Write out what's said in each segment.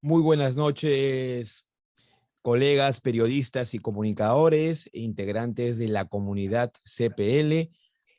Muy buenas noches, colegas, periodistas y comunicadores, integrantes de la comunidad CPL,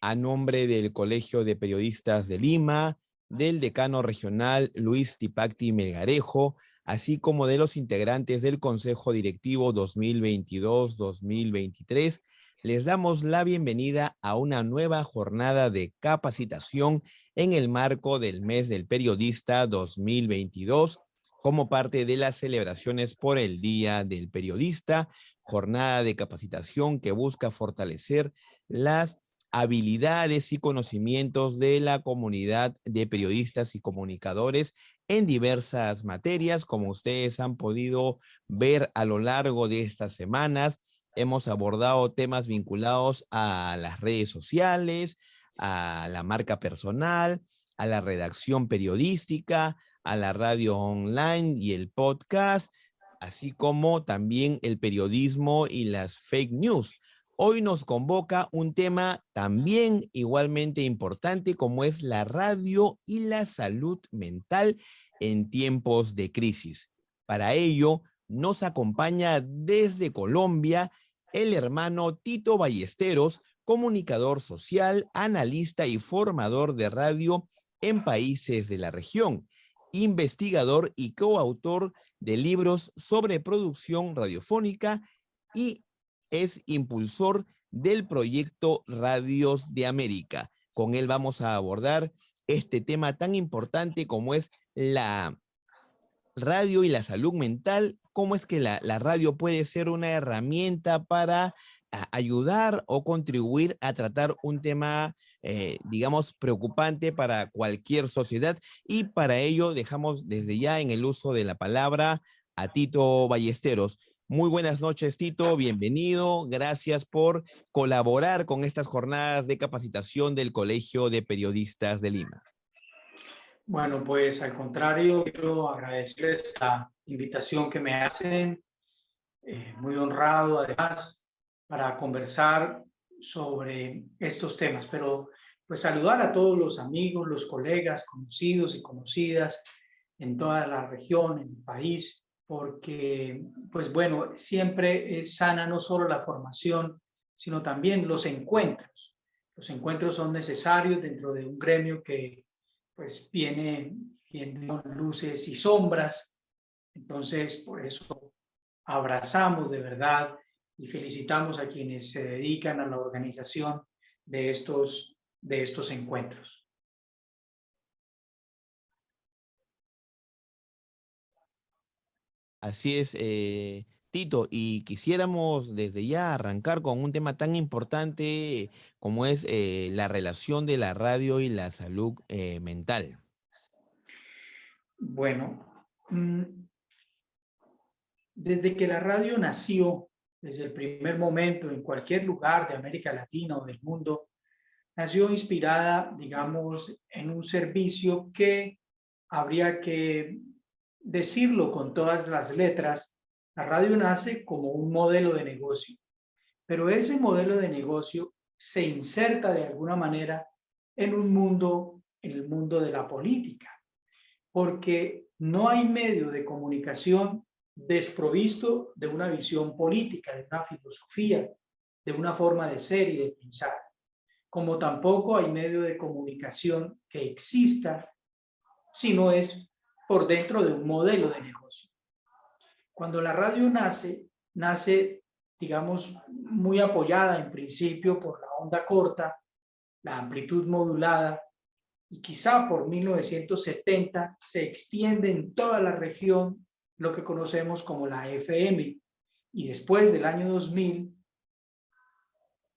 a nombre del Colegio de Periodistas de Lima, del decano regional Luis Tipacti Melgarejo, así como de los integrantes del Consejo Directivo 2022-2023, les damos la bienvenida a una nueva jornada de capacitación en el marco del Mes del Periodista 2022, como parte de las celebraciones por el Día del Periodista, jornada de capacitación que busca fortalecer las habilidades y conocimientos de la comunidad de periodistas y comunicadores en diversas materias. Como ustedes han podido ver a lo largo de estas semanas, hemos abordado temas vinculados a las redes sociales, a la marca personal, a la redacción periodística, a la radio online y el podcast, así como también el periodismo y las fake news. Hoy nos convoca un tema también igualmente importante, como es la radio y la salud mental en tiempos de crisis. Para ello, nos acompaña desde Colombia el hermano Tito Ballesteros, comunicador social, analista y formador de radio en países de la región, investigador y coautor de libros sobre producción radiofónica y es impulsor del proyecto Radios de América. Con él vamos a abordar este tema tan importante como es la radio y la salud mental. ¿Cómo es que la radio puede ser una herramienta para ayudar o contribuir a tratar un tema, digamos, preocupante para cualquier sociedad? Y para ello dejamos desde ya en el uso de la palabra a Tito Ballesteros. Muy buenas noches, Tito, bienvenido. Gracias por colaborar con estas jornadas de capacitación del Colegio de Periodistas de Lima. Bueno, pues al contrario, quiero agradecerles la invitación que me hacen, muy honrado además, para conversar sobre estos temas, pero pues saludar a todos los amigos, los colegas, conocidos y conocidas en toda la región, en el país, porque pues bueno, siempre es sana no solo la formación, sino también los encuentros. Los encuentros son necesarios dentro de un gremio que pues viene con luces y sombras. Entonces, por eso abrazamos de verdad y felicitamos a quienes se dedican a la organización de estos encuentros. Así es, Tito, y quisiéramos desde ya arrancar con un tema tan importante como es la relación de la radio y la salud mental. Bueno, desde que la radio nació, desde el primer momento, en cualquier lugar de América Latina o del mundo, nació inspirada, digamos, en un servicio que habría que decirlo con todas las letras. La radio nace como un modelo de negocio, pero ese modelo de negocio se inserta de alguna manera en un mundo, en el mundo de la política, porque no hay medio de comunicación desprovisto de una visión política, de una filosofía, de una forma de ser y de pensar, como tampoco hay medio de comunicación que exista si no es por dentro de un modelo de negocio. Cuando la radio nace, digamos, muy apoyada en principio por la onda corta, la amplitud modulada, y quizá por 1970 se extiende en toda la región lo que conocemos como la FM. Y después del año 2000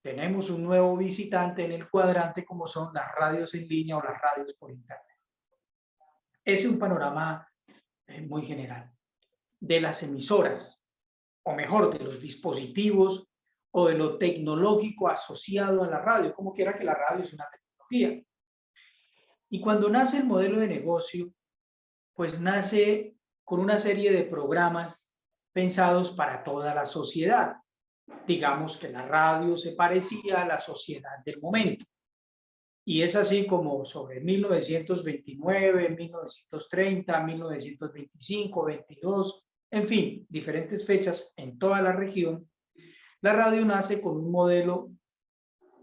tenemos un nuevo visitante en el cuadrante como son las radios en línea o las radios por internet. Ese es un panorama muy general de las emisoras, o mejor, de los dispositivos o de lo tecnológico asociado a la radio, como quiera que la radio es una tecnología. Y cuando nace el modelo de negocio, pues nace con una serie de programas pensados para toda la sociedad. Digamos que la radio se parecía a la sociedad del momento. Y es así como sobre 1929, 1930, 1925, 22, en fin, diferentes fechas en toda la región, la radio nace con un modelo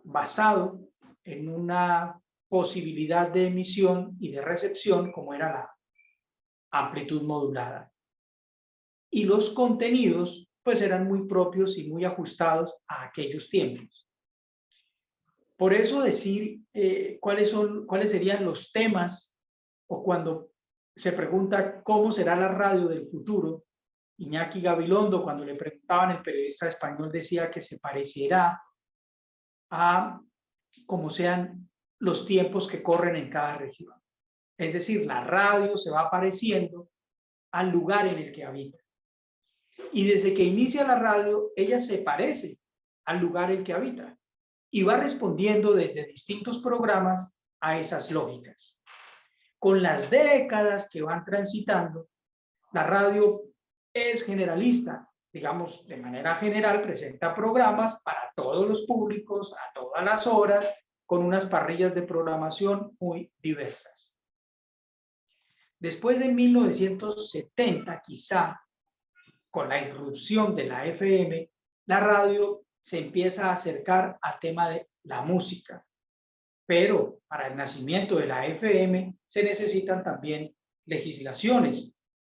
basado en una posibilidad de emisión y de recepción como era la amplitud modulada. Y los contenidos pues eran muy propios y muy ajustados a aquellos tiempos. Por eso decir cuáles serían los temas, o cuando se pregunta cómo será la radio del futuro, Iñaki Gabilondo, cuando le preguntaban, el periodista español decía que se parecerá a como sean los tiempos que corren en cada región. Es decir, la radio se va pareciendo al lugar en el que habita. Y desde que inicia la radio, ella se parece al lugar en el que habita y va respondiendo desde distintos programas a esas lógicas. Con las décadas que van transitando, la radio es generalista, digamos, de manera general presenta programas para todos los públicos, a todas las horas, con unas parrillas de programación muy diversas. Después de 1970, quizá, con la irrupción de la FM, la radio se empieza a acercar al tema de la música. Pero para el nacimiento de la FM se necesitan también legislaciones,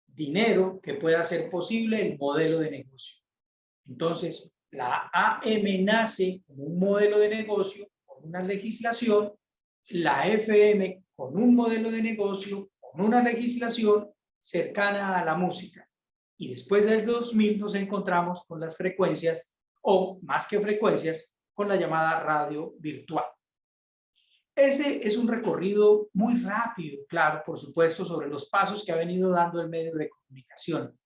dinero que pueda hacer posible el modelo de negocio. Entonces, la AM nace como un modelo de negocio con una legislación, la FM con un modelo de negocio, con una legislación cercana a la música. Y después del 2000 nos encontramos con las frecuencias, o más que frecuencias, con la llamada radio virtual. Ese es un recorrido muy rápido, claro, por supuesto, sobre los pasos que ha venido dando el medio de comunicación.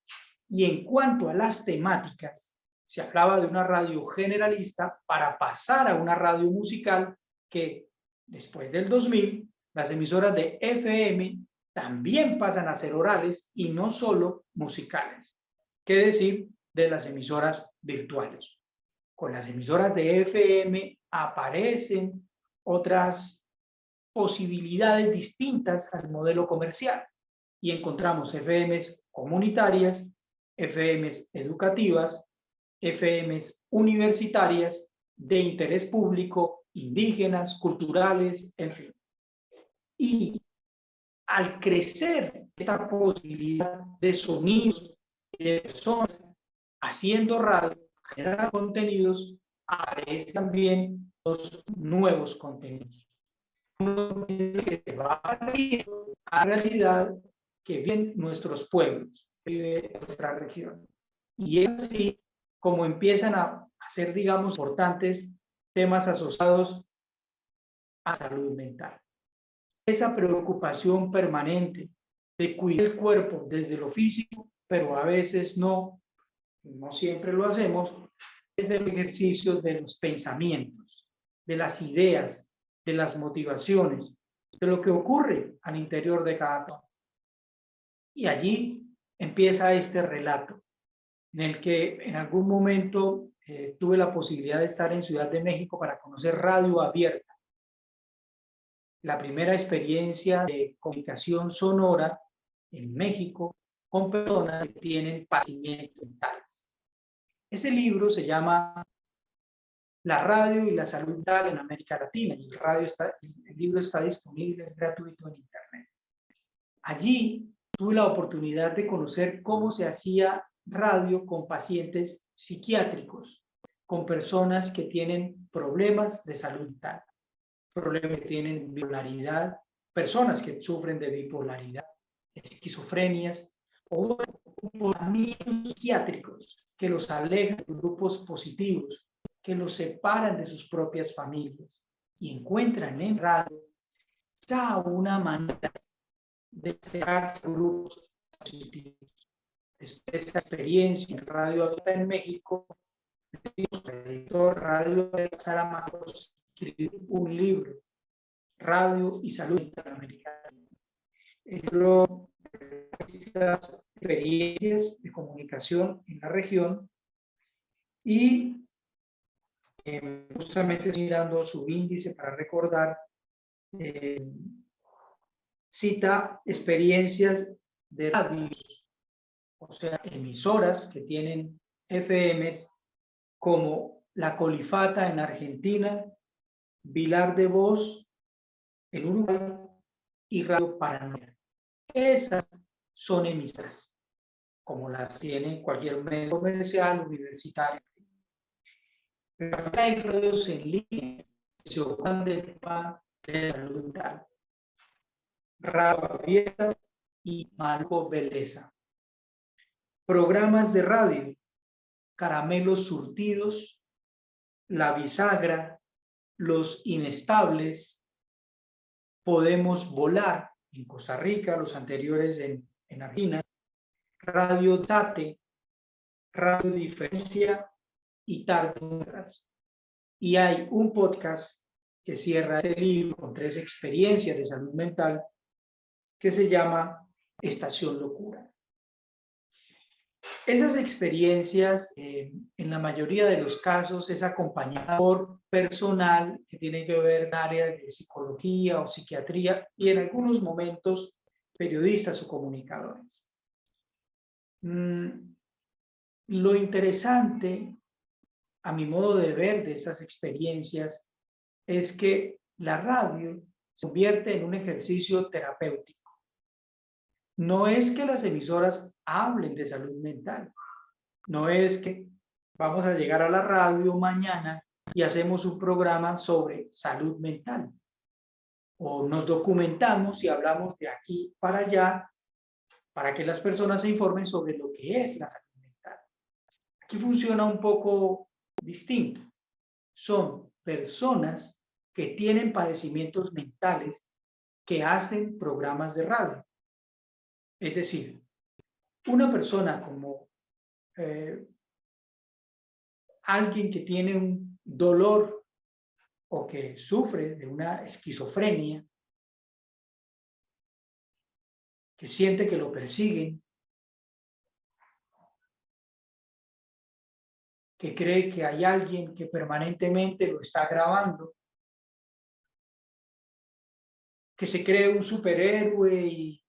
Y en cuanto a las temáticas, se hablaba de una radio generalista para pasar a una radio musical que después del 2000, las emisoras de FM también pasan a ser orales y no solo musicales. ¿Qué decir de las emisoras virtuales? Con las emisoras de FM aparecen otras posibilidades distintas al modelo comercial y encontramos FMs comunitarias, FMs educativas, FMs universitarias, de interés público, indígenas, culturales, en fin. Y al crecer esta posibilidad de sonidos y de personas haciendo radio, generando contenidos, aparecen también los nuevos contenidos. Que se va a la realidad que viven nuestros pueblos, que vive nuestra región. Y es así como empiezan a ser, digamos, importantes temas asociados a salud mental. Esa preocupación permanente de cuidar el cuerpo desde lo físico, pero a veces no siempre lo hacemos, desde el ejercicio de los pensamientos, de las ideas, de las motivaciones, de lo que ocurre al interior de cada persona. Y allí empieza este relato, en el que en algún momento tuve la posibilidad de estar en Ciudad de México para conocer Radio Abierta, la primera experiencia de comunicación sonora en México con personas que tienen padecimientos mentales. Ese libro se llama La radio y la salud mental en América Latina, y el libro está disponible, es gratuito en internet. Allí tuve la oportunidad de conocer cómo se hacía radio con pacientes psiquiátricos, con personas que tienen problemas de salud mental, problemas que tienen bipolaridad, personas que sufren de bipolaridad, esquizofrenias o comportamientos psiquiátricos que los alejan de grupos positivos, que los separan de sus propias familias, y encuentran en radio ya una manera de separarse de grupos positivos. Después de esa experiencia en Radio Abierta en México, el editor Radio Saramago escribió un libro, Radio y Salud Interamericana. El libro estas experiencias de comunicación en la región, y justamente mirando su índice para recordar cita experiencias de radios, o sea, emisoras que tienen FMs, como La Colifata en Argentina, Vilar de Voz en Uruguay y Radio Paranoia. Esas son emisoras, como las tiene cualquier medio comercial, universitario. Pero hay radios en línea que se ocupan del tema de salud mental. Radio Abierta y Marco Beleza. Programas de radio, Caramelos Surtidos, La Bisagra, Los Inestables, Podemos Volar en Costa Rica, los anteriores en Argentina, Radio Tate, Radio Diferencia y Tardes. Y hay un podcast que cierra este libro con 3 experiencias de salud mental que se llama Estación Locura. Esas experiencias, en la mayoría de los casos, es acompañada por personal que tiene que ver con áreas de psicología o psiquiatría y en algunos momentos periodistas o comunicadores. Lo interesante, a mi modo de ver, de esas experiencias es que la radio se convierte en un ejercicio terapéutico. No es que las emisoras hablen de salud mental, no es que vamos a llegar a la radio mañana y hacemos un programa sobre salud mental, o nos documentamos y hablamos de aquí para allá para que las personas se informen sobre lo que es la salud mental. Aquí funciona un poco distinto. Son personas que tienen padecimientos mentales que hacen programas de radio. Es decir, una persona como alguien que tiene un dolor o que sufre de una esquizofrenia, que siente que lo persiguen, que cree que hay alguien que permanentemente lo está grabando, que se cree un superhéroe y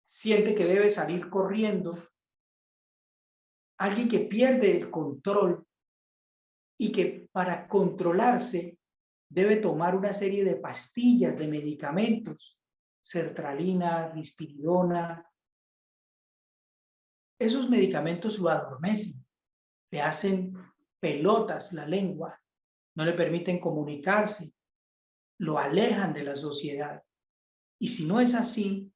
siente que debe salir corriendo, alguien que pierde el control y que para controlarse debe tomar una serie de pastillas, de medicamentos, sertralina, risperidona. Esos medicamentos lo adormecen, le hacen pelotas la lengua, no le permiten comunicarse, lo alejan de la sociedad. Y si no es así,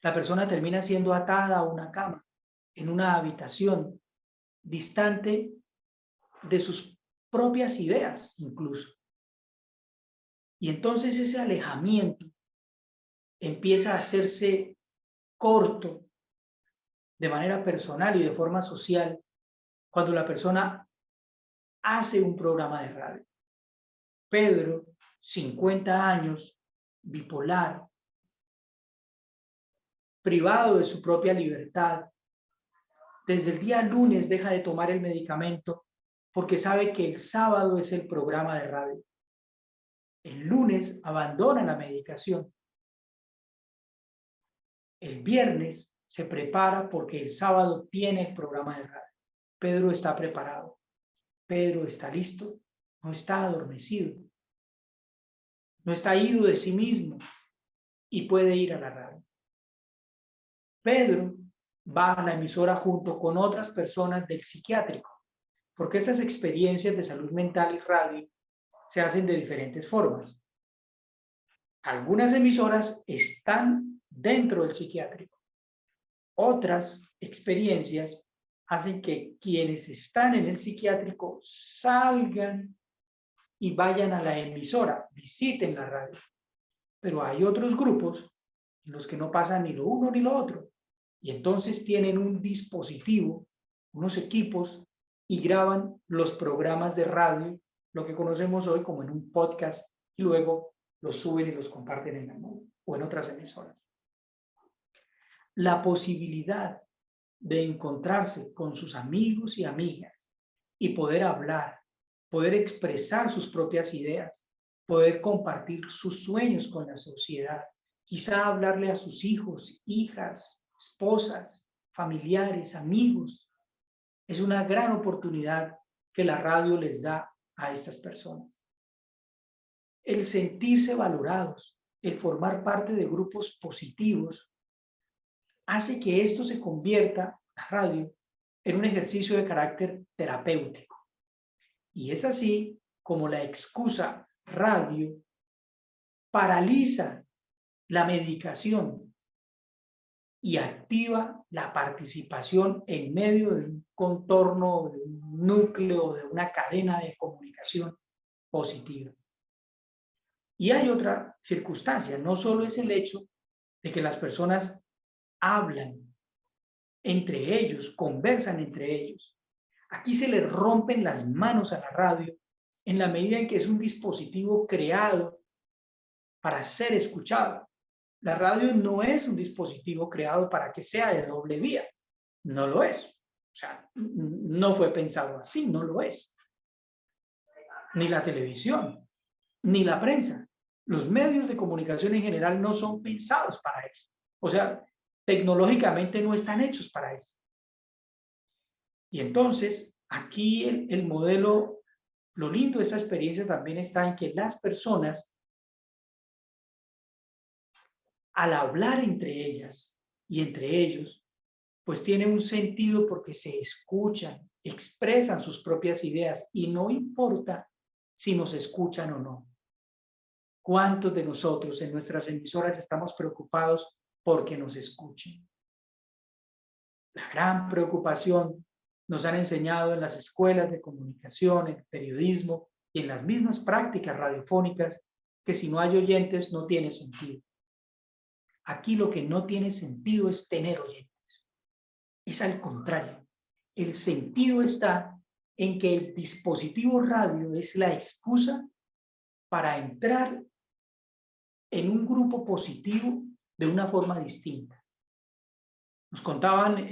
la persona termina siendo atada a una cama, en una habitación, distante de sus propias ideas incluso. Y entonces ese alejamiento empieza a hacerse corto de manera personal y de forma social cuando la persona hace un programa de radio. Pedro, 50 años, bipolar, privado de su propia libertad, desde el día lunes deja de tomar el medicamento porque sabe que el sábado es el programa de radio. El lunes abandona la medicación. El viernes se prepara porque el sábado tiene el programa de radio. Pedro está preparado. Pedro está listo. No está adormecido. No está ido de sí mismo y puede ir a la radio. Pedro va a la emisora junto con otras personas del psiquiátrico, porque esas experiencias de salud mental y radio se hacen de diferentes formas. Algunas emisoras están dentro del psiquiátrico. Otras experiencias hacen que quienes están en el psiquiátrico salgan y vayan a la emisora, visiten la radio. Pero hay otros grupos en los que no pasa ni lo uno ni lo otro. Y entonces tienen un dispositivo, unos equipos, y graban los programas de radio, lo que conocemos hoy como en un podcast, y luego los suben y los comparten en la nube o en otras emisoras. La posibilidad de encontrarse con sus amigos y amigas y poder hablar, poder expresar sus propias ideas, poder compartir sus sueños con la sociedad, quizá hablarle a sus hijos, hijas, esposas, familiares, amigos. Es una gran oportunidad que la radio les da a estas personas. El sentirse valorados, el formar parte de grupos positivos, hace que esto se convierta, la radio, en un ejercicio de carácter terapéutico. Y es así como la excusa radio paraliza la medicación y activa la participación en medio de un contorno, de un núcleo, de una cadena de comunicación positiva. Y hay otra circunstancia, no solo es el hecho de que las personas hablan entre ellos, conversan entre ellos. Aquí se le rompen las manos a la radio en la medida en que es un dispositivo creado para ser escuchado. La radio no es un dispositivo creado para que sea de doble vía. No lo es. O sea, no fue pensado así, no lo es. Ni la televisión, ni la prensa. Los medios de comunicación en general no son pensados para eso. O sea, tecnológicamente no están hechos para eso. Y entonces, aquí el modelo, lo lindo de esta experiencia también está en que las personas, al hablar entre ellas y entre ellos, pues tienen un sentido porque se escuchan, expresan sus propias ideas y no importa si nos escuchan o no. ¿Cuántos de nosotros en nuestras emisoras estamos preocupados porque nos escuchen? La gran preocupación nos han enseñado en las escuelas de comunicación, en el periodismo y en las mismas prácticas radiofónicas que si no hay oyentes no tiene sentido. Aquí lo que no tiene sentido es tener oyentes. Es al contrario. El sentido está en que el dispositivo radio es la excusa para entrar en un grupo positivo de una forma distinta. Nos contaban,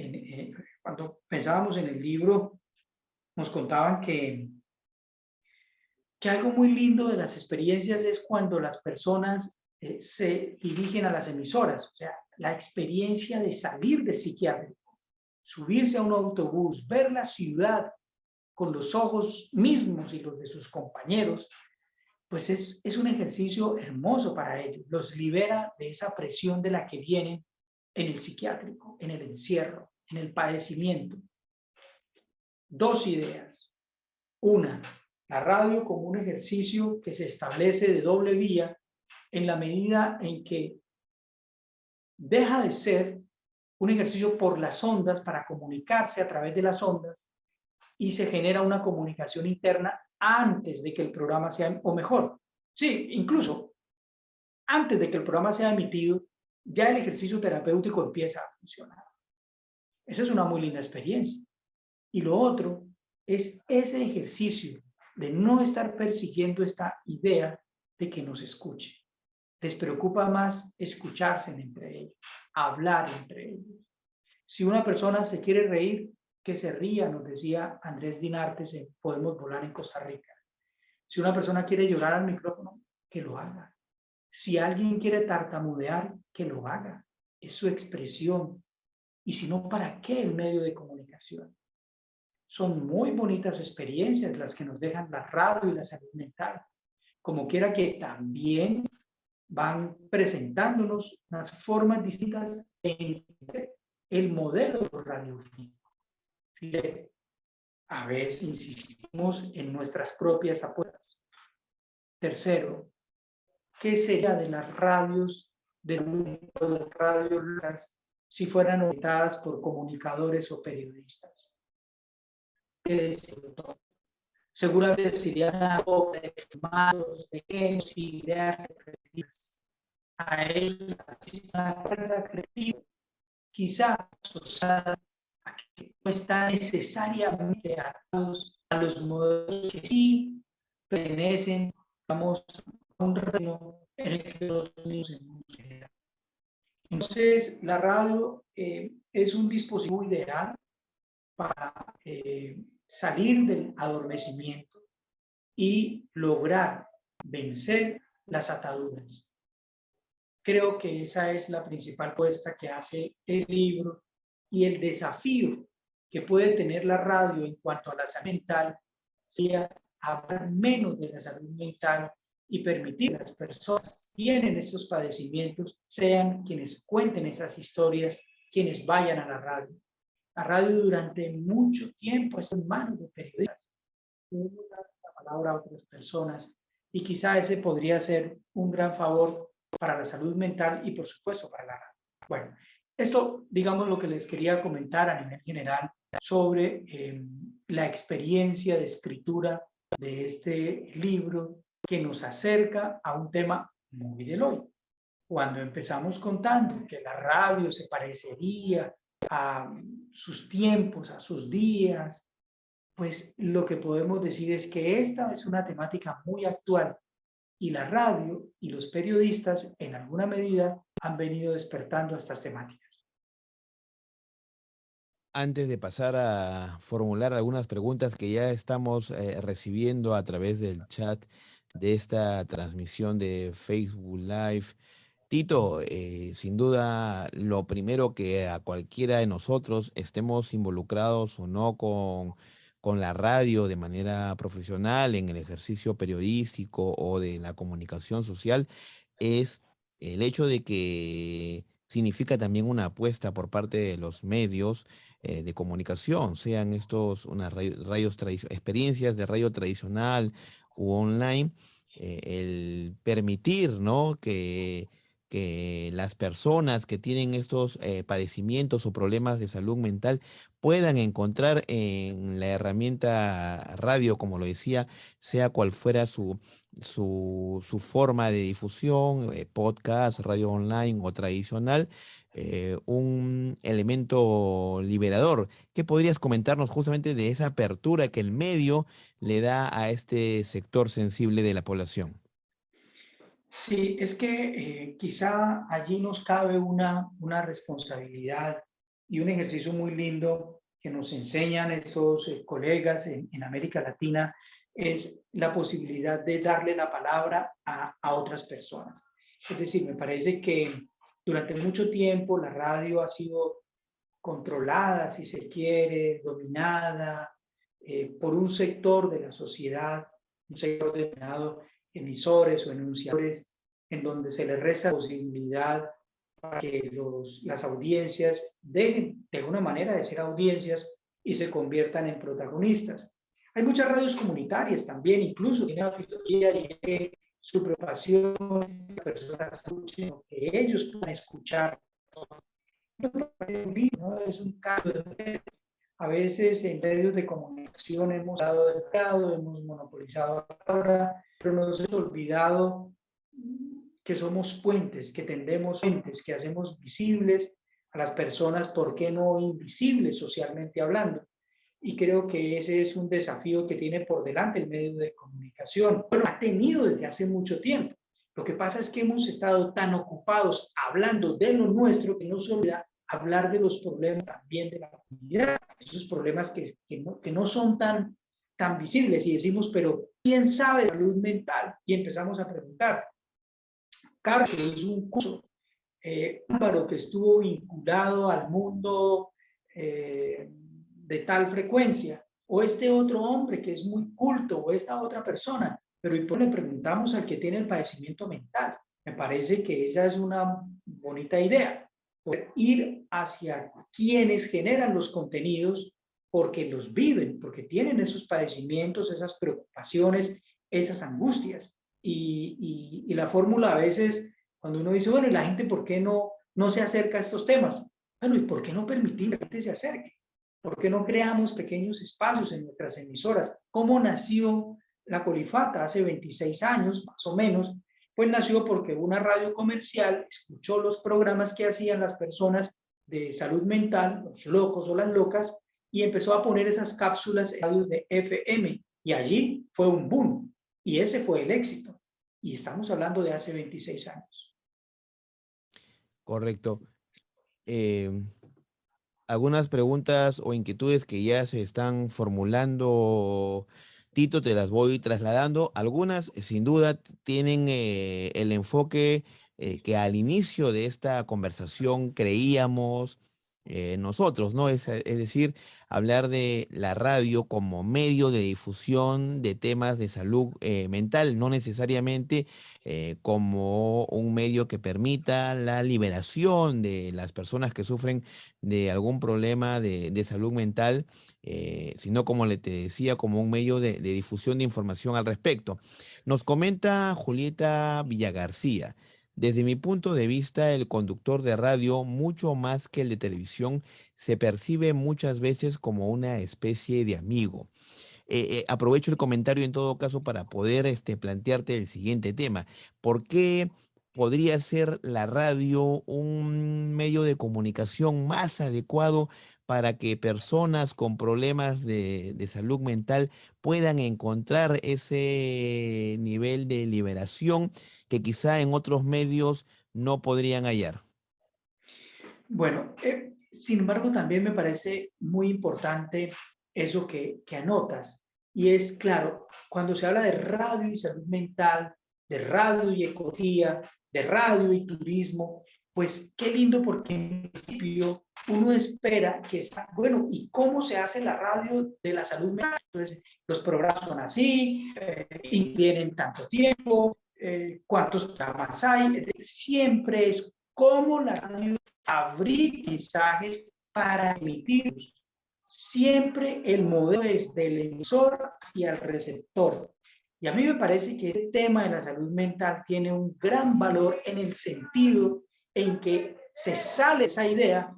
cuando pensábamos en el libro, nos contaban que algo muy lindo de las experiencias es cuando las personas se dirigen a las emisoras, o sea, la experiencia de salir del psiquiátrico, subirse a un autobús, ver la ciudad con los ojos mismos y los de sus compañeros, pues es un ejercicio hermoso para ellos, los libera de esa presión de la que vienen en el psiquiátrico, en el encierro, en el padecimiento. Dos ideas. Una, la radio como un ejercicio que se establece de doble vía en la medida en que deja de ser un ejercicio por las ondas para comunicarse a través de las ondas y se genera una comunicación interna antes de que el programa sea, o mejor, sí, incluso antes de que el programa sea emitido, ya el ejercicio terapéutico empieza a funcionar. Esa es una muy linda experiencia. Y lo otro es ese ejercicio de no estar persiguiendo esta idea de que nos escuche. Les preocupa más escucharse entre ellos, hablar entre ellos. Si una persona se quiere reír, que se ría, nos decía Andrés Dinartes en Podemos Volar en Costa Rica. Si una persona quiere llorar al micrófono, que lo haga. Si alguien quiere tartamudear, que lo haga. Es su expresión. Y si no, ¿para qué el medio de comunicación? Son muy bonitas experiencias las que nos dejan la radio y la salud mental. Como quiera que también van presentándonos unas formas distintas de entender el modelo radiofónico. A veces insistimos en nuestras propias apuestas. Tercero, ¿qué sería de las radios, de las radios si fueran orientadas por comunicadores o periodistas? Seguramente serían algo de formatos, de genios y ideas creativas. A ellos asiste una carga creativa, quizá asociada a que no están necesariamente atados a los modelos que sí pertenecen, digamos, a un reino en el que nosotros mismos generamos. Entonces, la radio es un dispositivo ideal para salir del adormecimiento y lograr vencer las ataduras. Creo que esa es la principal apuesta que hace el libro y el desafío que puede tener la radio en cuanto a la salud mental, sea hablar menos de la salud mental y permitir que las personas que tienen estos padecimientos sean quienes cuenten esas historias, quienes vayan a la radio. La radio durante mucho tiempo está en manos de periodistas. Podemos dar la palabra a otras personas y quizá ese podría ser un gran favor para la salud mental y por supuesto para la radio. Bueno, esto digamos lo que les quería comentar a nivel general sobre la experiencia de escritura de este libro que nos acerca a un tema muy del hoy. Cuando empezamos contando que la radio se parecería a sus tiempos, a sus días, pues lo que podemos decir es que esta es una temática muy actual y la radio y los periodistas en alguna medida han venido despertando estas temáticas. Antes de pasar a formular algunas preguntas que ya estamos recibiendo a través del chat de esta transmisión de Facebook Live, Tito, sin duda, lo primero que a cualquiera de nosotros estemos involucrados o no con la radio de manera profesional, en el ejercicio periodístico o de la comunicación social, es el hecho de que significa también una apuesta por parte de los medios de comunicación, sean estos unas experiencias de radio tradicional u online, el permitir, ¿no? Que las personas que tienen estos padecimientos o problemas de salud mental puedan encontrar en la herramienta radio, como lo decía, sea cual fuera su forma de difusión, podcast, radio online o tradicional, un elemento liberador. ¿Qué podrías comentarnos justamente de esa apertura que el medio le da a este sector sensible de la población? Sí, es que quizá allí nos cabe una responsabilidad y un ejercicio muy lindo que nos enseñan estos colegas en América Latina, es la posibilidad de darle la palabra a otras personas. Es decir, me parece que durante mucho tiempo la radio ha sido controlada, si se quiere, dominada por un sector de la sociedad, un sector denominado emisores o enunciadores, en donde se le resta posibilidad para que las audiencias dejen de alguna manera de ser audiencias y se conviertan en protagonistas. Hay muchas radios comunitarias también, incluso tiene la filosofía y su preocupación es que las personas escuchen lo que ellos puedan escuchar. ¿No? Es un cambio de... A veces en medios de comunicación hemos dado de mercado, hemos monopolizado la palabra, pero nos hemos olvidado que somos puentes, que tendemos puentes, que hacemos visibles a las personas, ¿por qué no invisibles socialmente hablando? Y creo que ese es un desafío que tiene por delante el medio de comunicación. Bueno, ha tenido desde hace mucho tiempo. Lo que pasa es que hemos estado tan ocupados hablando de lo nuestro que no se olvida hablar de los problemas también de la comunidad, esos problemas que no son tan visibles y decimos, pero ¿quién sabe de salud mental? Y empezamos a preguntar. Carlos, que hizo un curso, Álvaro, que estuvo vinculado al mundo de tal frecuencia, o este otro hombre que es muy culto, o esta otra persona, pero ¿y por qué le preguntamos al que tiene el padecimiento mental? Me parece que esa es una bonita idea, poder ir hacia quienes generan los contenidos porque los viven, porque tienen esos padecimientos, esas preocupaciones, esas angustias. Y la fórmula a veces, cuando uno dice, bueno, ¿y la gente por qué no se acerca a estos temas? Bueno, ¿y por qué no permitimos que la gente se acerque? ¿Por qué no creamos pequeños espacios en nuestras emisoras? ¿Cómo nació la Colifata hace 26 años, más o menos? Pues nació porque una radio comercial escuchó los programas que hacían las personas de salud mental, los locos o las locas, y empezó a poner esas cápsulas en radios de FM. Y allí fue un boom. Y ese fue el éxito. Y estamos hablando de hace 26 años. Correcto. Em, Algunas preguntas o inquietudes que ya se están formulando Tito, te las voy trasladando. Algunas, sin duda, tienen el enfoque que al inicio de esta conversación creíamos nosotros, ¿no? Es decir, hablar de la radio como medio de difusión de temas de salud mental, no necesariamente como un medio que permita la liberación de las personas que sufren de algún problema de salud mental, sino como te decía, como un medio de difusión de información al respecto. Nos comenta Julieta Villagarcía. Desde mi punto de vista, el conductor de radio, mucho más que el de televisión, se percibe muchas veces como una especie de amigo. Aprovecho el comentario en todo caso para poder plantearte el siguiente tema. ¿Por qué podría ser la radio un medio de comunicación más adecuado para que personas con problemas de salud mental puedan encontrar ese nivel de liberación que quizá en otros medios no podrían hallar? Bueno, sin embargo, también me parece muy importante eso que anotas. Y es claro, cuando se habla de radio y salud mental, de radio y ecología, de radio y turismo, pues qué lindo porque en principio uno espera que está, bueno, ¿y cómo se hace la radio de la salud mental? Entonces, los programas son así, y tienen tanto tiempo, cuántos programas hay, siempre es cómo la radio abrir mensajes para emitirlos. Siempre el modelo es del emisor hacia el receptor. Y a mí me parece que este tema de la salud mental tiene un gran valor en el sentido en que se sale esa idea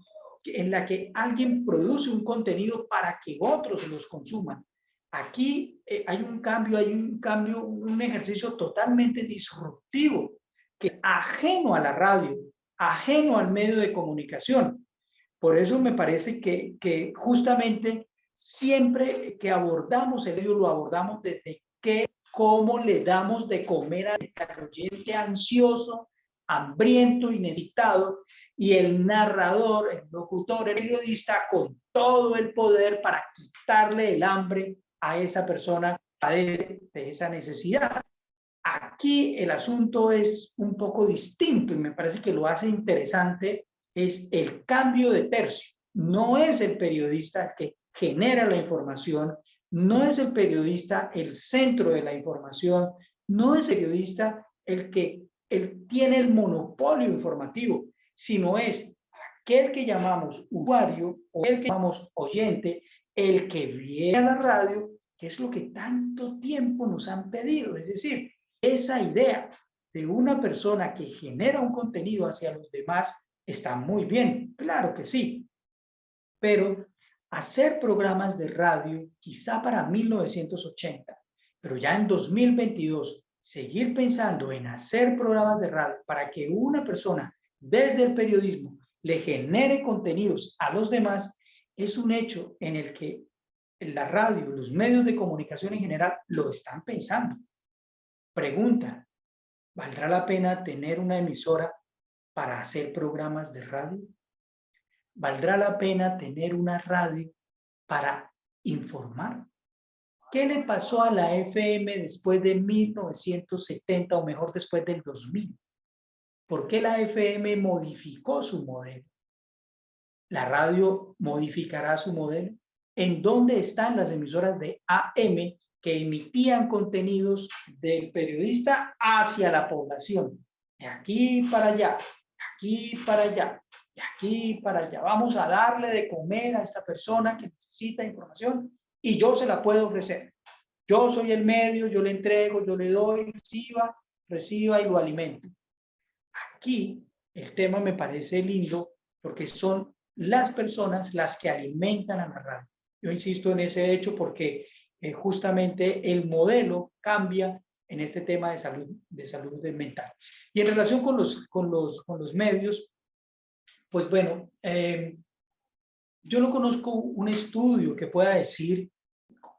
en la que alguien produce un contenido para que otros los consuman. Aquí hay un cambio, un ejercicio totalmente disruptivo que es ajeno a la radio, ajeno al medio de comunicación. Por eso me parece que justamente siempre que abordamos el medio lo abordamos desde cómo le damos de comer al oyente ansioso, hambriento y necesitado, y el narrador, el locutor, el periodista con todo el poder para quitarle el hambre a esa persona de esa necesidad. Aquí el asunto es un poco distinto y me parece que lo hace interesante, es el cambio de tercio. No es el periodista el que genera la información, no es el periodista el centro de la información, no es el periodista el que tiene el monopolio informativo, sino es aquel que llamamos usuario o el que llamamos oyente, el que viene a la radio, que es lo que tanto tiempo nos han pedido. Es decir, esa idea de una persona que genera un contenido hacia los demás está muy bien, claro que sí, pero hacer programas de radio, quizá para 1980, pero ya en 2022, seguir pensando en hacer programas de radio para que una persona desde el periodismo le genere contenidos a los demás, es un hecho en el que la radio, los medios de comunicación en general lo están pensando. Pregunta, ¿valdrá la pena tener una emisora para hacer programas de radio? ¿Valdrá la pena tener una radio para informar? ¿Qué le pasó a la FM después de 1970 o mejor después del 2000? ¿Por qué la FM modificó su modelo? ¿La radio modificará su modelo? ¿En dónde están las emisoras de AM que emitían contenidos del periodista hacia la población? De aquí para allá, de aquí para allá, de aquí para allá. Vamos a darle de comer a esta persona que necesita información y yo se la puedo ofrecer. Yo soy el medio, yo le entrego, yo le doy, reciba y lo alimento. Aquí el tema me parece lindo porque son las personas las que alimentan a la radio. Yo insisto en ese hecho porque justamente el modelo cambia en este tema de salud mental. Y en relación con los medios, pues bueno, yo no conozco un estudio que pueda decir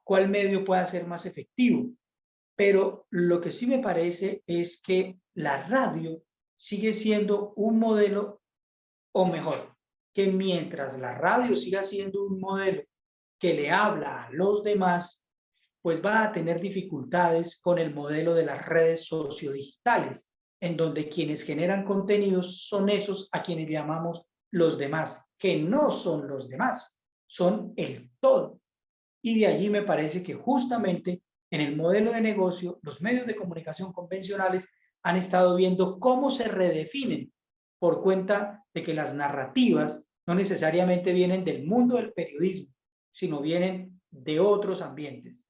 cuál medio pueda ser más efectivo, pero lo que sí me parece es que la radio sigue siendo un modelo, o mejor, que mientras la radio siga siendo un modelo que le habla a los demás, pues va a tener dificultades con el modelo de las redes sociodigitales, en donde quienes generan contenidos son esos a quienes llamamos los demás, que no son los demás, son el todo. Y de allí me parece que justamente en el modelo de negocio, los medios de comunicación convencionales han estado viendo cómo se redefinen por cuenta de que las narrativas no necesariamente vienen del mundo del periodismo, sino vienen de otros ambientes.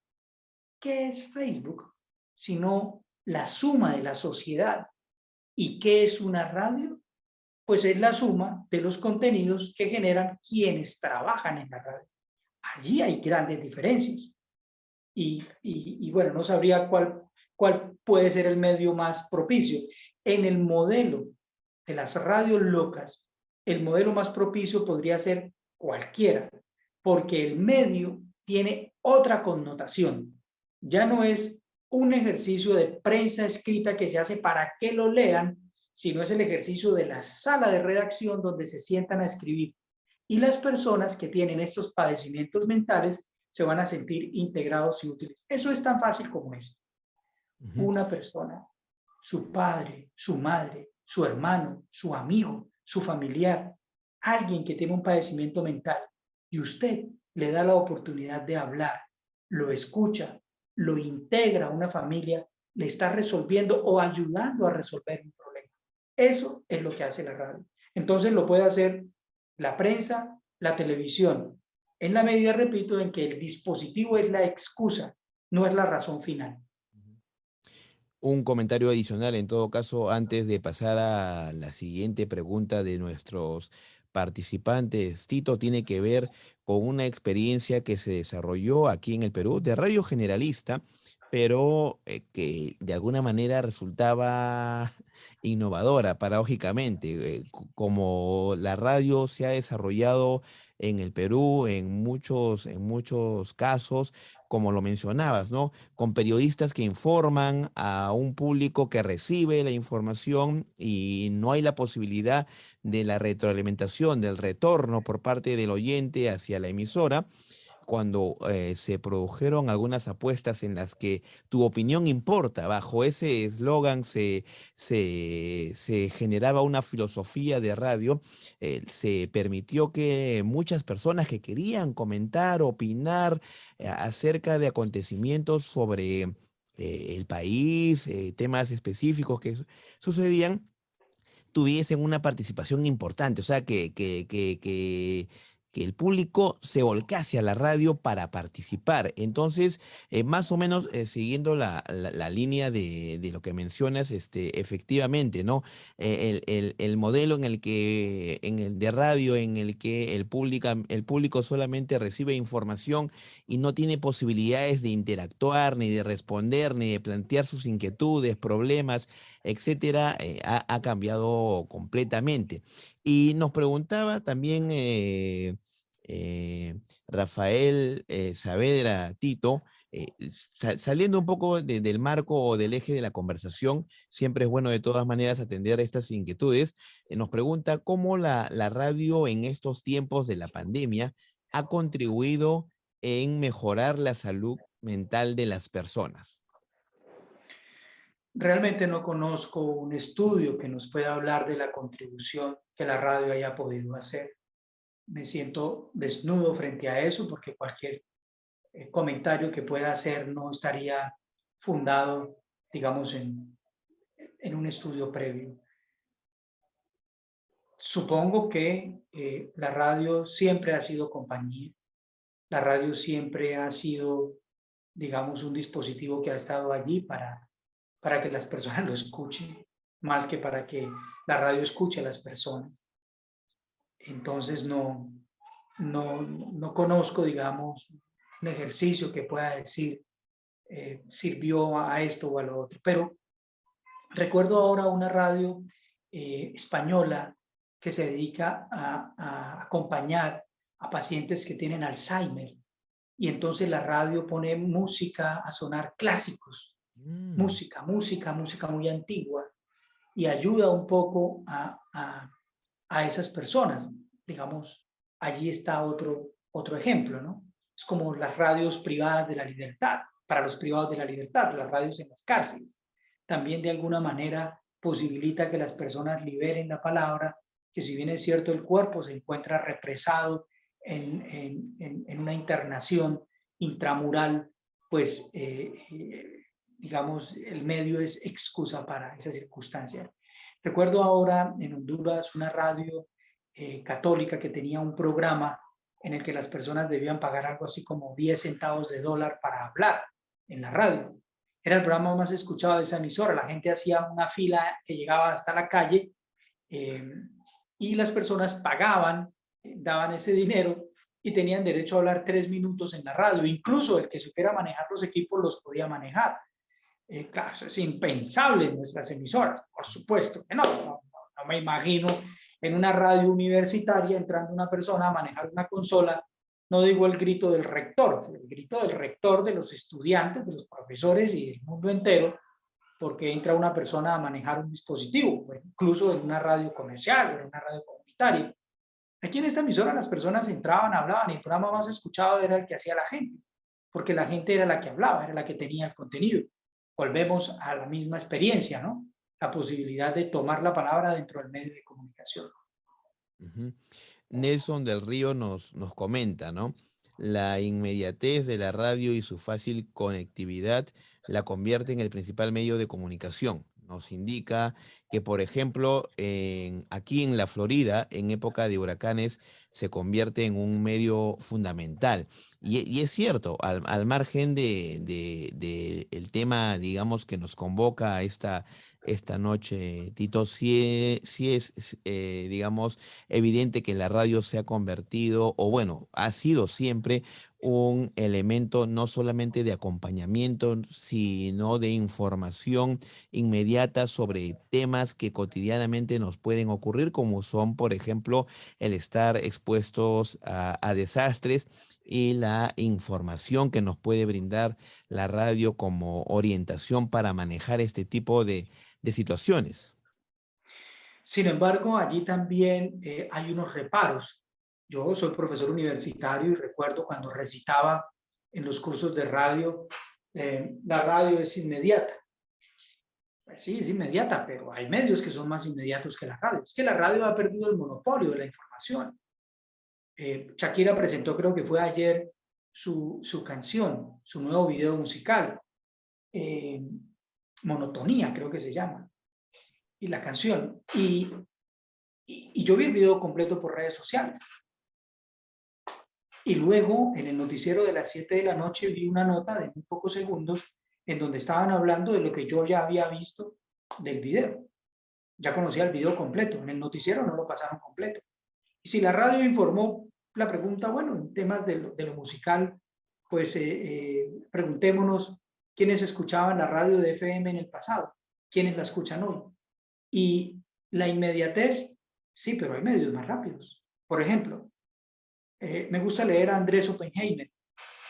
¿Qué es Facebook? Sino la suma de la sociedad. ¿Y qué es una radio? Pues es la suma de los contenidos que generan quienes trabajan en la radio. Allí hay grandes diferencias. Bueno, no sabría cuál puede ser el medio más propicio. En el modelo de las radios locas, el modelo más propicio podría ser cualquiera, porque el medio tiene otra connotación. Ya no es un ejercicio de prensa escrita que se hace para que lo lean, sino es el ejercicio de la sala de redacción donde se sientan a escribir. Y las personas que tienen estos padecimientos mentales se van a sentir integrados y útiles. Eso es tan fácil como esto. Una persona, su padre, su madre, su hermano, su amigo, su familiar, alguien que tiene un padecimiento mental y usted le da la oportunidad de hablar, lo escucha, lo integra a una familia, le está resolviendo o ayudando a resolver un problema. Eso es lo que hace la radio. Entonces lo puede hacer la prensa, la televisión, en la medida, repito, en que el dispositivo es la excusa, no es la razón final. Un comentario adicional, en todo caso, antes de pasar a la siguiente pregunta de nuestros participantes. Tito, tiene que ver con una experiencia que se desarrolló aquí en el Perú de radio generalista, pero que de alguna manera resultaba innovadora, paradójicamente. Como la radio se ha desarrollado en el Perú en muchos casos, como lo mencionabas, ¿no? Con periodistas que informan a un público que recibe la información y no hay la posibilidad de la retroalimentación, del retorno por parte del oyente hacia la emisora. Cuando se produjeron algunas apuestas en las que tu opinión importa, bajo ese eslogan se generaba una filosofía de radio, se permitió que muchas personas que querían comentar, opinar acerca de acontecimientos sobre el país, temas específicos que sucedían, tuviesen una participación importante, o sea, que el público se volcase a la radio para participar. Entonces, más o menos siguiendo la línea de lo que mencionas, efectivamente, ¿no? El modelo en el que, en el de radio, en el que el público solamente recibe información y no tiene posibilidades de interactuar, ni de responder, ni de plantear sus inquietudes, problemas, etcétera, ha cambiado completamente. Y nos preguntaba también Rafael Saavedra Tito, saliendo un poco del marco o del eje de la conversación, siempre es bueno de todas maneras atender estas inquietudes. Nos pregunta cómo la radio en estos tiempos de la pandemia ha contribuido en mejorar la salud mental de las personas. Realmente no conozco un estudio que nos pueda hablar de la contribución que la radio haya podido hacer. Me siento desnudo frente a eso porque cualquier comentario que pueda hacer no estaría fundado, digamos, en un estudio previo. Supongo que la radio siempre ha sido compañía, la radio siempre ha sido, digamos, un dispositivo que ha estado allí para que las personas lo escuchen, más que para que la radio escuche a las personas. Entonces no conozco, digamos, un ejercicio que pueda decir sirvió a esto o a lo otro. Pero recuerdo ahora una radio española que se dedica a acompañar a pacientes que tienen Alzheimer. Y entonces la radio pone música a sonar clásicos, Mm. música muy antigua y ayuda un poco a esas personas. Digamos, allí está otro ejemplo, ¿no? Es como las radios privadas de la libertad. para los privados de la libertad, las radios en las cárceles. También de alguna manera posibilita que las personas liberen la palabra, que si bien es cierto el cuerpo se encuentra represado en una internación intramural, pues digamos el medio es excusa para esa circunstancia. Recuerdo ahora en Honduras una radio católica que tenía un programa en el que las personas debían pagar algo así como 10 centavos de dólar para hablar en la radio. Era el programa más escuchado de esa emisora. La gente hacía una fila que llegaba hasta la calle y las personas pagaban, daban ese dinero y tenían derecho a hablar 3 minutos en la radio. Incluso el que supiera manejar los equipos los podía manejar. Claro, eso es impensable en nuestras emisoras, por supuesto que no me imagino en una radio universitaria entrando una persona a manejar una consola, no digo el grito del rector, sino el grito del rector de los estudiantes, de los profesores y del mundo entero, porque entra una persona a manejar un dispositivo, o incluso en una radio comercial o en una radio comunitaria. Aquí en esta emisora las personas entraban, hablaban y el programa más escuchado era el que hacía la gente, porque la gente era la que hablaba, era la que tenía el contenido. Volvemos a la misma experiencia, ¿no? La posibilidad de tomar la palabra dentro del medio de comunicación. Ujú. Nelson del Río nos comenta, ¿no? La inmediatez de la radio y su fácil conectividad la convierte en el principal medio de comunicación. Nos indica que, por ejemplo, aquí en la Florida, en época de huracanes, se convierte en un medio fundamental. Y es cierto, al margen de el tema, digamos, que nos convoca a esta noche, Tito, sí es, digamos, evidente que la radio se ha convertido, o bueno, ha sido siempre un elemento no solamente de acompañamiento, sino de información inmediata sobre temas que cotidianamente nos pueden ocurrir, como son, por ejemplo, el estar expuestos a desastres y la información que nos puede brindar la radio como orientación para manejar este tipo de situaciones. Sin embargo, allí también hay unos reparos. Yo soy profesor universitario y recuerdo cuando recitaba en los cursos de radio, la radio es inmediata. Pues sí, es inmediata, pero hay medios que son más inmediatos que la radio. Es que la radio ha perdido el monopolio de la información. Shakira presentó, creo que fue ayer, su canción, su nuevo video musical, eh, Monotonía, creo que se llama, y la canción. Y yo vi el video completo por redes sociales. Y luego, en el noticiero de las 7 de la noche, vi una nota de muy pocos segundos en donde estaban hablando de lo que yo ya había visto del video. Ya conocía el video completo. En el noticiero no lo pasaron completo. Y si la radio informó la pregunta, bueno, en temas de lo musical, pues preguntémonos quiénes escuchaban la radio de FM en el pasado, quiénes la escuchan hoy. Y la inmediatez, sí, pero hay medios más rápidos. Por ejemplo, me gusta leer a Andrés Oppenheimer,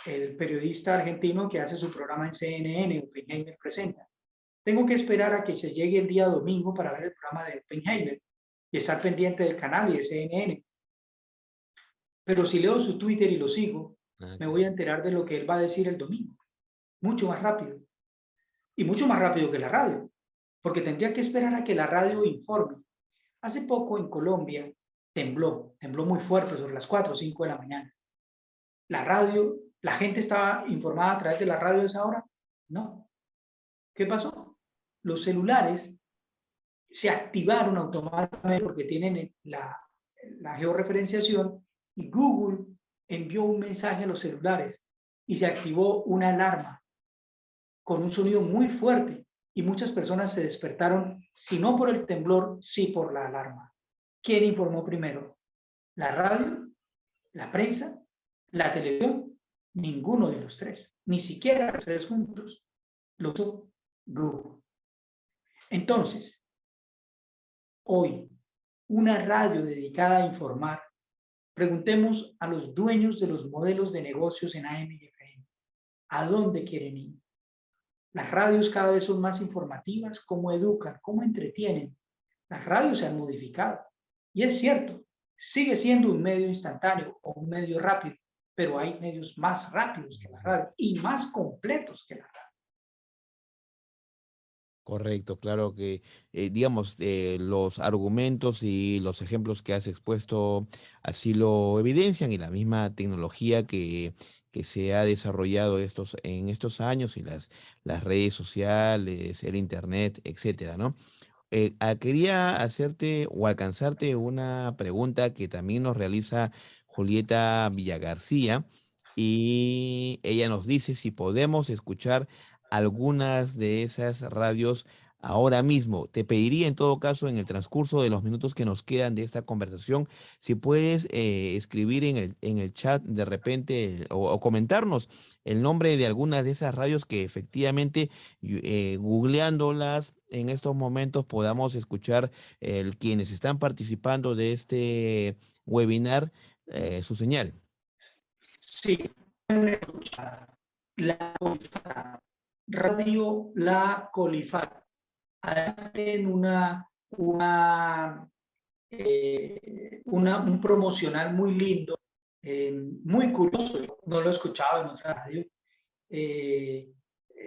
el periodista argentino que hace su programa en CNN, Oppenheimer Presenta. Tengo que esperar a que se llegue el día domingo para ver el programa de Oppenheimer y estar pendiente del canal y de CNN. Pero si leo su Twitter y lo sigo, me voy a enterar de lo que él va a decir el domingo. Mucho más rápido. Y mucho más rápido que la radio, porque tendría que esperar a que la radio informe. Hace poco en Colombia tembló muy fuerte sobre las 4 o 5 de la mañana. La radio, la gente estaba informada a través de la radio a esa hora. No. ¿Qué pasó? Los celulares se activaron automáticamente porque tienen la georreferenciación y Google envió un mensaje a los celulares y se activó una alarma con un sonido muy fuerte y muchas personas se despertaron, si no por el temblor, sí por la alarma. ¿Quién informó primero? ¿La radio? ¿La prensa? ¿La televisión? Ninguno de los tres, ni siquiera los tres juntos. Lo hizo Google. Entonces, hoy, una radio dedicada a informar. Preguntemos a los dueños de los modelos de negocios en AM y FM, ¿a dónde quieren ir? Las radios cada vez son más informativas, ¿cómo educan? ¿Cómo entretienen? Las radios se han modificado. Y es cierto, sigue siendo un medio instantáneo o un medio rápido, pero hay medios más rápidos que la radio y más completos que la radio. Correcto, claro que, digamos, los argumentos y los ejemplos que has expuesto así lo evidencian y la misma tecnología que se ha desarrollado en estos años y las redes sociales, el internet, etcétera, ¿no? Quería hacerte o alcanzarte una pregunta que también nos realiza Julieta Villagarcía y ella nos dice si podemos escuchar algunas de esas radios ahora mismo. Te pediría en todo caso en el transcurso de los minutos que nos quedan de esta conversación, si puedes escribir en el chat de repente o comentarnos el nombre de algunas de esas radios que efectivamente googleándolas en estos momentos podamos escuchar quienes están participando de este webinar, su señal. Sí, la Colifata, Radio La Colifata. Hacen un promocional muy lindo, muy curioso, no lo he escuchado en otra radio, eh,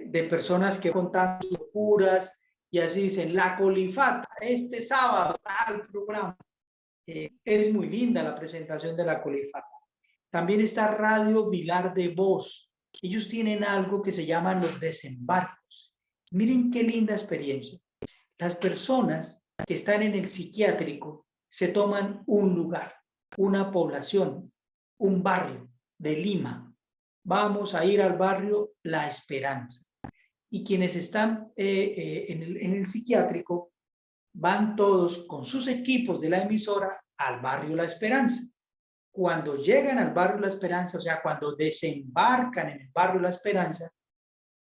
de personas que contan sus locuras y así dicen, La Colifata, este sábado, tal programa. Es muy linda la presentación de La Colifata. También está Radio Vilar de Voz. Ellos tienen algo que se llaman los desembarcos. Miren qué linda experiencia. Las personas que están en el psiquiátrico se toman un lugar, una población, un barrio de Lima. Vamos a ir al barrio La Esperanza. Y quienes están en el psiquiátrico van todos con sus equipos de la emisora al barrio La Esperanza. Cuando llegan al barrio La Esperanza, o sea, cuando desembarcan en el barrio La Esperanza,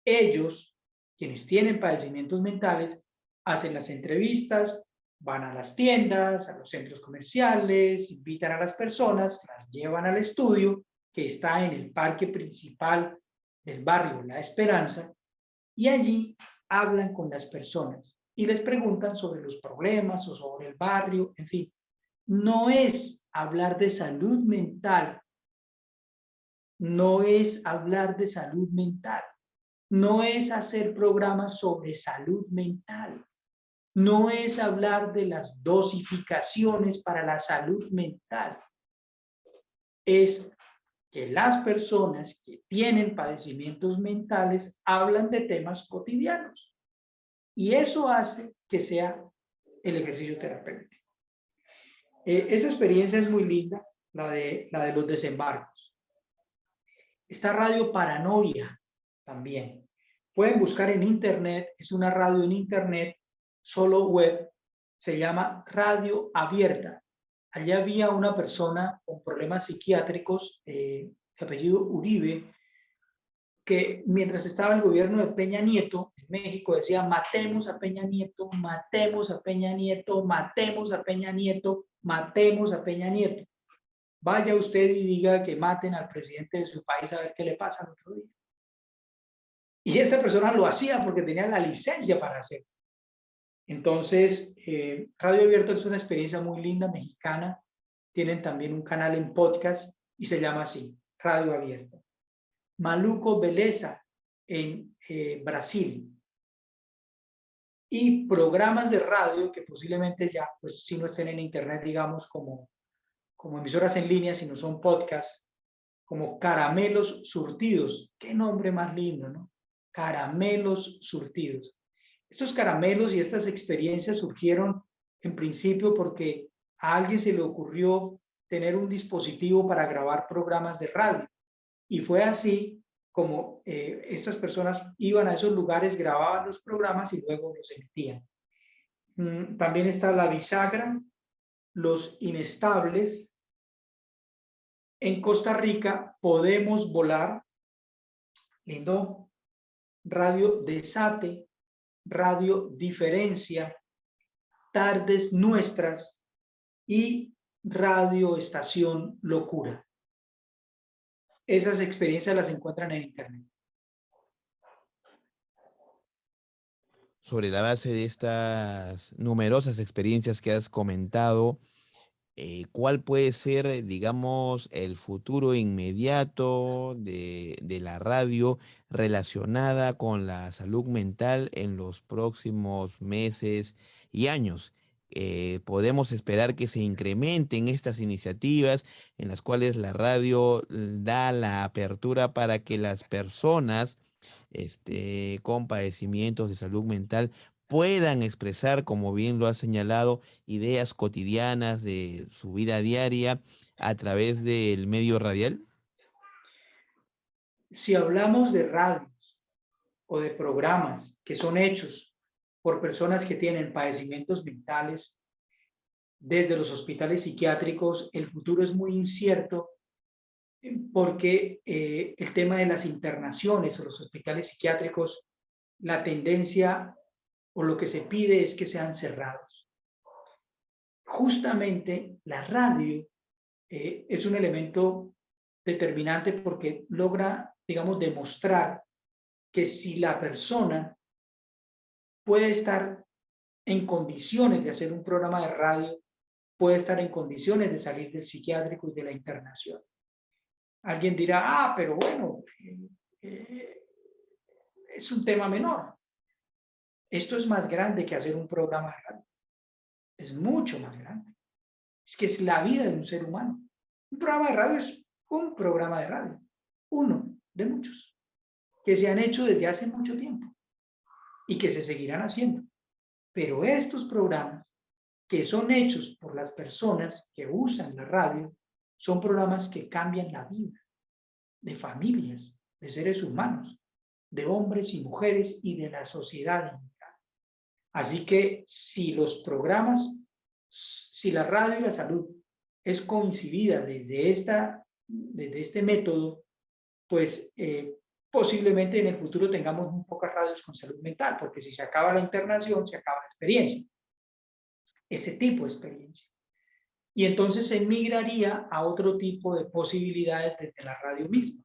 ellos, quienes tienen padecimientos mentales, hacen las entrevistas, van a las tiendas, a los centros comerciales, invitan a las personas, las llevan al estudio que está en el parque principal del barrio La Esperanza y allí hablan con las personas y les preguntan sobre los problemas o sobre el barrio, en fin. No es hablar de salud mental, no es hablar de salud mental, no es hacer programas sobre salud mental, no es hablar de las dosificaciones para la salud mental, es que las personas que tienen padecimientos mentales hablan de temas cotidianos y eso hace que sea el ejercicio terapéutico. Esa experiencia es muy linda, la de los desembarcos. Está Radio Paranoia también. Pueden buscar en internet, es una radio en internet, solo web, se llama Radio Abierta. Allá había una persona con problemas psiquiátricos, de apellido Uribe, que mientras estaba el gobierno de Peña Nieto en México decía matemos a Peña Nieto, matemos a Peña Nieto, matemos a Peña Nieto, matemos a Peña Nieto. Vaya usted y diga que maten al presidente de su país a ver qué le pasa al otro día. Y esta persona lo hacía porque tenía la licencia para hacerlo. Entonces, Radio Abierto es una experiencia muy linda, mexicana. Tienen también un canal en podcast y se llama así, Radio Abierta. Maluco Beleza en Brasil. Y programas de radio que posiblemente ya, pues si no estén en internet, digamos, como emisoras en línea, sino son podcasts, como Caramelos Surtidos. Qué nombre más lindo, ¿no? Caramelos Surtidos. Estos caramelos y estas experiencias surgieron en principio porque a alguien se le ocurrió tener un dispositivo para grabar programas de radio. Y fue así como estas personas iban a esos lugares, grababan los programas y luego los emitían. También está La Bisagra, Los Inestables. En Costa Rica, Podemos Volar, lindo, Radio Desate, Radio Diferencia, Tardes Nuestras y Radio Estación Locura. Esas experiencias las encuentran en internet. Sobre la base de estas numerosas experiencias que has comentado, ¿Cuál puede ser, digamos, el futuro inmediato de la radio relacionada con la salud mental en los próximos meses y años? ¿Podemos esperar que se incrementen estas iniciativas en las cuales la radio da la apertura para que las personas con padecimientos de salud mental puedan expresar, como bien lo ha señalado, ideas cotidianas de su vida diaria a través del medio radial? Si hablamos de radios o de programas que son hechos por personas que tienen padecimientos mentales, desde los hospitales psiquiátricos, el futuro es muy incierto porque el tema de las internaciones o los hospitales psiquiátricos, la tendencia o lo que se pide es que sean cerrados. Justamente la radio es un elemento determinante porque logra, digamos, demostrar que si la persona puede estar en condiciones de hacer un programa de radio, puede estar en condiciones de salir del psiquiátrico y de la internación. Alguien dirá, pero bueno, eh, es un tema menor. Esto es más grande que hacer un programa de radio. Es mucho más grande. Es que es la vida de un ser humano. Un programa de radio es un programa de radio. Uno de muchos que se han hecho desde hace mucho tiempo y que se seguirán haciendo. Pero estos programas que son hechos por las personas que usan la radio son programas que cambian la vida de familias, de seres humanos, de hombres y mujeres y de la sociedad en general. Así que si los programas, si la radio y la salud es concebida desde este método, pues posiblemente en el futuro tengamos muy pocas radios con salud mental, porque si se acaba la internación, se acaba la experiencia, ese tipo de experiencia. Y entonces se migraría a otro tipo de posibilidades desde la radio misma.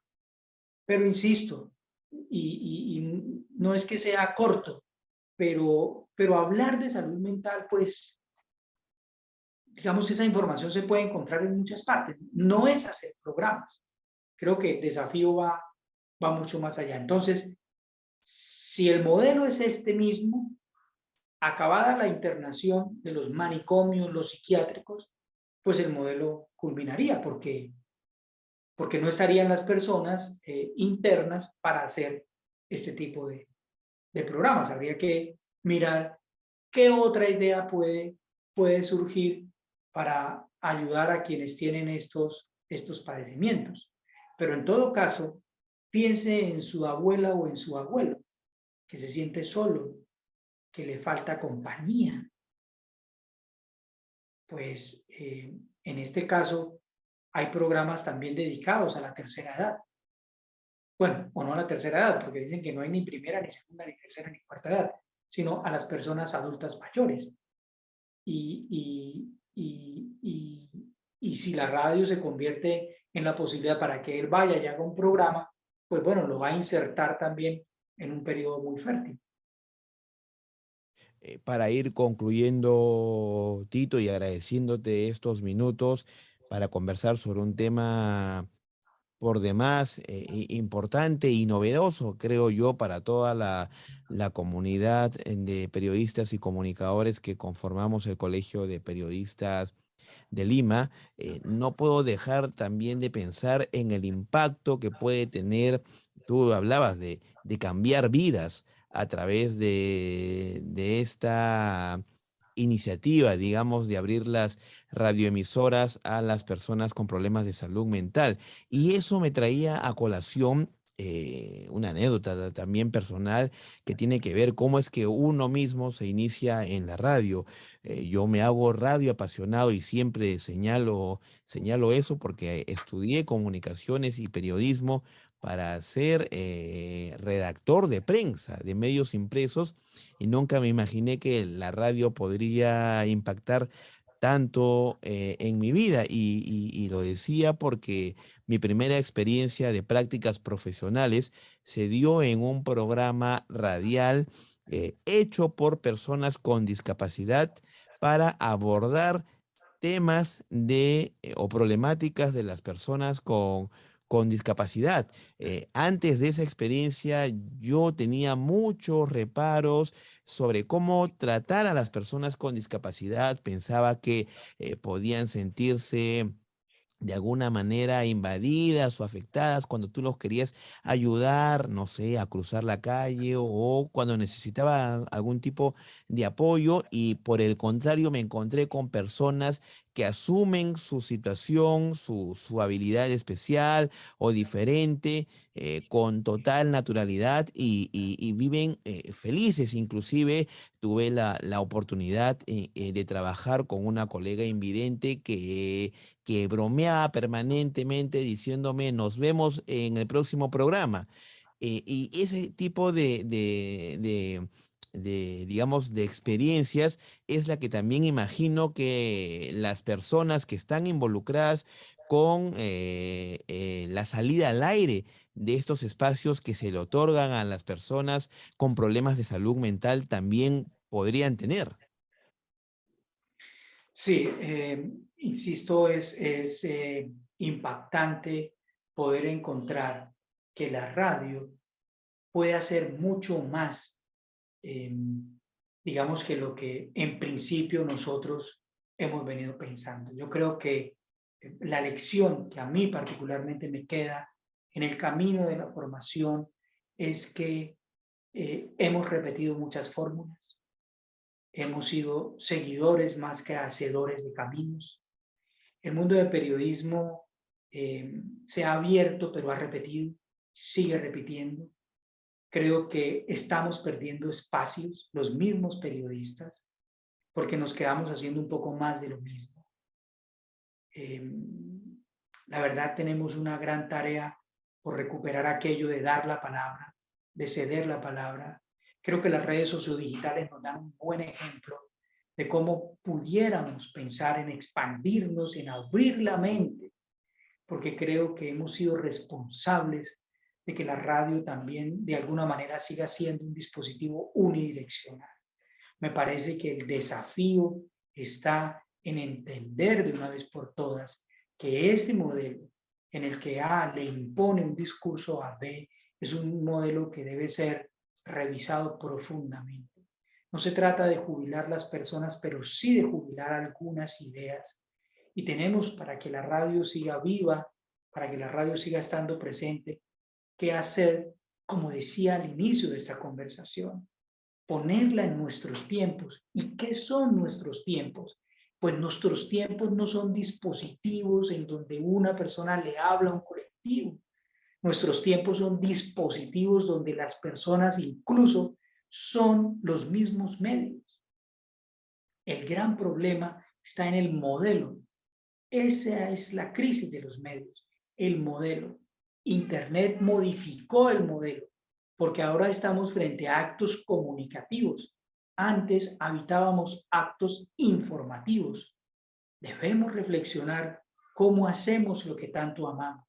Pero insisto, y no es que sea corto, pero hablar de salud mental, pues, digamos, esa información se puede encontrar en muchas partes. No es hacer programas. Creo que el desafío va mucho más allá. Entonces, si el modelo es este mismo, acabada la internación de los manicomios, los psiquiátricos, pues el modelo culminaría, porque no estarían las personas internas para hacer este tipo de programas. Habría que mirar qué otra idea puede surgir para ayudar a quienes tienen estos padecimientos. Pero en todo caso, piense en su abuela o en su abuelo, que se siente solo, que le falta compañía. Pues en este caso hay programas también dedicados a la tercera edad. Bueno, o no a la tercera edad, porque dicen que no hay ni primera, ni segunda, ni tercera, ni cuarta edad, sino a las personas adultas mayores. Y si la radio se convierte en la posibilidad para que él vaya y haga un programa, pues bueno, lo va a insertar también en un periodo muy fértil. Para ir concluyendo, Tito, y agradeciéndote estos minutos para conversar sobre un tema por demás importante y novedoso, creo yo, para toda la comunidad de periodistas y comunicadores que conformamos el Colegio de Periodistas de Lima. No puedo dejar también de pensar en el impacto que puede tener, tú hablabas de cambiar vidas a través de esta iniciativa, digamos, de abrir las radioemisoras a las personas con problemas de salud mental. Y eso me traía a colación una anécdota también personal que tiene que ver cómo es que uno mismo se inicia en la radio. Yo me hago radio apasionado y siempre señalo eso porque estudié comunicaciones y periodismo para ser redactor de prensa, de medios impresos, y nunca me imaginé que la radio podría impactar tanto en mi vida. Y lo decía porque mi primera experiencia de prácticas profesionales se dio en un programa radial hecho por personas con discapacidad para abordar temas o problemáticas de las personas con discapacidad. Antes de esa experiencia, yo tenía muchos reparos sobre cómo tratar a las personas con discapacidad. Pensaba que podían sentirse de alguna manera invadidas o afectadas cuando tú los querías ayudar, no sé, a cruzar la calle o cuando necesitaba algún tipo de apoyo, y por el contrario me encontré con personas que asumen su situación, su habilidad especial o diferente, con total naturalidad y viven felices. Inclusive tuve la oportunidad de trabajar con una colega invidente que bromeaba permanentemente diciéndome: nos vemos en el próximo programa. Y ese tipo digamos, de experiencias es la que también imagino que las personas que están involucradas con la salida al aire de estos espacios que se le otorgan a las personas con problemas de salud mental también podrían tener. Sí, insisto, es impactante poder encontrar que la radio puede hacer mucho más, eh, digamos, que lo que en principio nosotros hemos venido pensando. Yo creo que la lección que a mí particularmente me queda en el camino de la formación es que hemos repetido muchas fórmulas, hemos sido seguidores más que hacedores de caminos. El mundo del periodismo se ha abierto, pero ha repetido, sigue repitiendo. Creo que estamos perdiendo espacios, los mismos periodistas, porque nos quedamos haciendo un poco más de lo mismo. Eh, la verdad, tenemos una gran tarea por recuperar aquello de dar la palabra, de ceder la palabra. Creo que las redes sociodigitales nos dan un buen ejemplo de cómo pudiéramos pensar en expandirnos, en abrir la mente, porque creo que hemos sido responsables de que la radio también de alguna manera siga siendo un dispositivo unidireccional. Me parece que el desafío está en entender de una vez por todas que ese modelo en el que A le impone un discurso a B es un modelo que debe ser revisado profundamente. No se trata de jubilar las personas, pero sí de jubilar algunas ideas. Y tenemos, para que la radio siga viva, para que la radio siga estando presente, que hacer, como decía al inicio de esta conversación, ponerla en nuestros tiempos. ¿Y qué son nuestros tiempos? Pues nuestros tiempos no son dispositivos en donde una persona le habla a un colectivo. Nuestros tiempos son dispositivos donde las personas incluso son los mismos medios. El gran problema está en el modelo. Esa es la crisis de los medios, el modelo. Internet modificó el modelo, porque ahora estamos frente a actos comunicativos. Antes habitábamos actos informativos. Debemos reflexionar cómo hacemos lo que tanto amamos.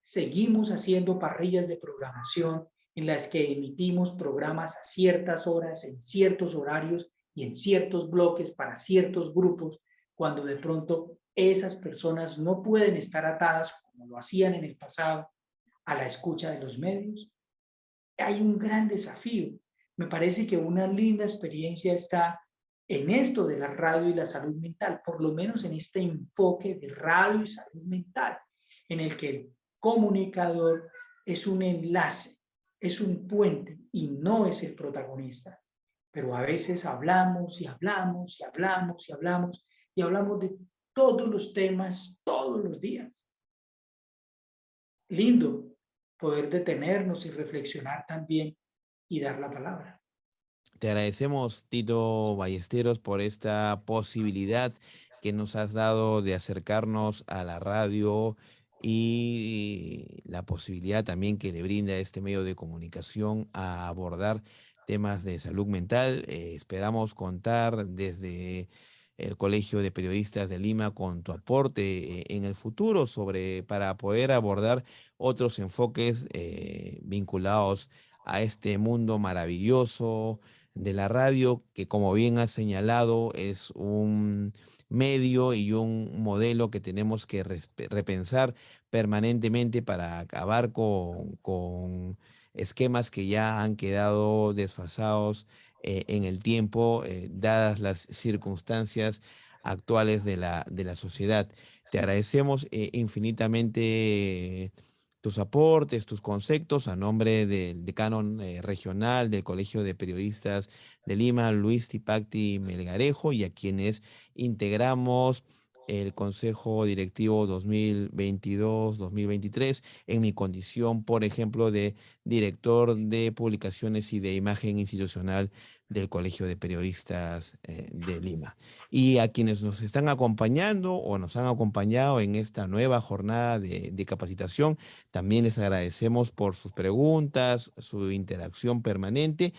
Seguimos haciendo parrillas de programación en las que emitimos programas a ciertas horas, en ciertos horarios y en ciertos bloques para ciertos grupos, cuando de pronto esas personas no pueden estar atadas, como lo hacían en el pasado, a la escucha de los medios. Hay un gran desafío. Me parece que una linda experiencia está en esto de la radio y la salud mental, por lo menos en este enfoque de radio y salud mental, en el que el comunicador es un enlace, es un puente y no es el protagonista. Pero a veces hablamos y hablamos y hablamos y hablamos y hablamos de todos los temas todos los días. Lindo poder detenernos y reflexionar también y dar la palabra. Te agradecemos, Tito Ballesteros, por esta posibilidad que nos has dado de acercarnos a la radio y la posibilidad también que le brinda este medio de comunicación a abordar temas de salud mental. Esperamos contar desde el Colegio de Periodistas de Lima con tu aporte en el futuro para poder abordar otros enfoques vinculados a este mundo maravilloso de la radio, que como bien has señalado, es un medio y un modelo que tenemos que repensar permanentemente para acabar con esquemas que ya han quedado desfasados en el tiempo, dadas las circunstancias actuales de la sociedad. Te agradecemos infinitamente tus aportes, tus conceptos a nombre del decano regional del Colegio de Periodistas de Lima, Luis Tipacti Melgarejo, y a quienes integramos el Consejo Directivo 2022-2023 en mi condición, por ejemplo, de director de publicaciones y de imagen institucional del Colegio de Periodistas de Lima. Y a quienes nos están acompañando o nos han acompañado en esta nueva jornada de capacitación, también les agradecemos por sus preguntas, su interacción permanente.